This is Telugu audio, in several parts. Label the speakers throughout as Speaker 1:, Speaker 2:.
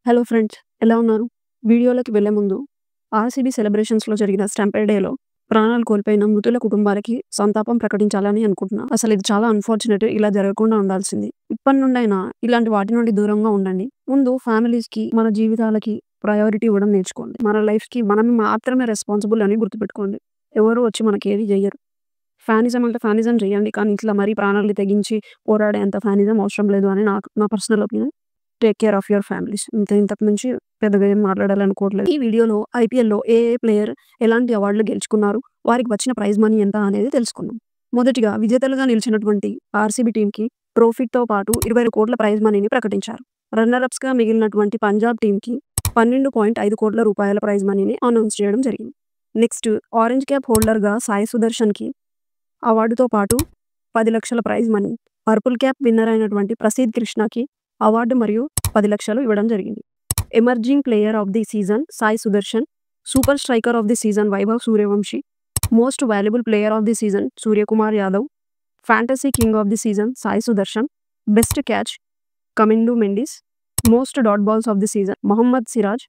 Speaker 1: హలో ఫ్రెండ్స్, ఎలా ఉన్నారు? వీడియోలోకి వెళ్ళే ముందు ఆర్‌సీబీ సెలబ్రేషన్స్‌లో జరిగిన స్టాంపేడ్ డేలో ప్రాణాలు కోల్పోయిన మృతుల కుటుంబాలకి సంతాపం ప్రకటించాలని అనుకుంటున్నా. అసలు ఇది చాలా అన్‌ఫార్చునేట్. ఇలా జరగకుండా ఉండాల్సింది. ఇప్పటి నుండైనా ఇలాంటి వాటి నుండి దూరంగా ఉండండి. ముందు ఫ్యామిలీస్‌కి, మన జీవితాలకి ప్రయారిటీ ఇవ్వడం నేర్చుకోండి. మన లైఫ్‌కి మనం మాత్రమే రెస్పాన్సిబుల్ అని గుర్తుపెట్టుకోండి. ఎవరు వచ్చి మనకేది చెయ్యరు. ఫ్యానిజం అంటే ఫ్యానిజం చేయండి. కానీ ఇట్లా మరీ ప్రాణాలు తెగించి పోరాడేంత ఫ్యానిజం అవసరం లేదు అని నా personal opinion. Take care of your families. ఇంతకు మించి పెద్దగా ఏం మాట్లాడాలనుకోవట్లేదు. ఈ వీడియోలో ఐపీఎల్‌లో ఏ ప్లేయర్ ఎలాంటి అవార్డులు గెలుచుకున్నారు, వారికి వచ్చిన ప్రైజ్ మనీ ఎంత అనేది తెలుసుకుందాం. మొదటిగా విజేతలుగా నిలిచినటువంటి ఆర్‌సీబీ టీమ్‌కి ట్రోఫీతో పాటు 22 కోట్ల ప్రైజ్ మనీని ప్రకటించారు. రన్నర్ అప్స్‌గా మిగిలినటువంటి పంజాబ్ టీమ్‌కి 12.5 కోట్ల రూపాయల ప్రైజ్ మనీని అనౌన్స్ చేయడం జరిగింది. నెక్స్ట్ ఆరెంజ్ క్యాప్ హోల్డర్‌గా సాయి సుదర్శన్‌కి అవార్డుతో పాటు 10 లక్షల prize money, purple cap winner అయినటువంటి ప్రసిద్ కృష్ణకి అవార్డు మరియు 10 లక్షలు ఇవ్వడం జరిగింది. Emerging player of the season Sai Sudharsan, super striker of the season Vaibhav Suryavanshi, most valuable player of the season Suryakumar Yadav, fantasy king of the season Sai Sudharsan, best catch Kamindu Mendis, most dot balls of the season Mohammed Siraj,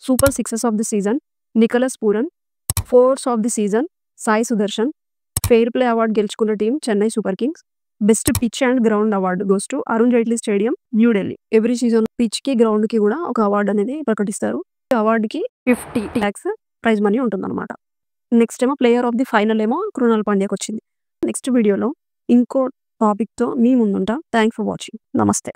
Speaker 1: super sixes of the season Nicholas Pooran, fours of the season Sai Sudharsan, fair play award గెలుచుకున్న team Chennai super kings, best pitch and ground award goes to Arun Jaitley stadium, New Delhi. Every season పిచ్‌కి, గ్రౌండ్‌కి కూడా ఒక అవార్డు అనేది ప్రకటిస్తారు. ఈ అవార్డుకి 50 lakhs ప్రైజ్ మనీ ఉంటుందన్నమాట. నెక్స్ట్ ఏమో ప్లేయర్ ఆఫ్ ది ఫైనల్ ఏమో కృణాల్ పాండ్యాకి వచ్చింది. నెక్స్ట్ వీడియోలో ఇంకో టాపిక్‌తో మీ ముందుంటా. Thanks for watching. నమస్తే.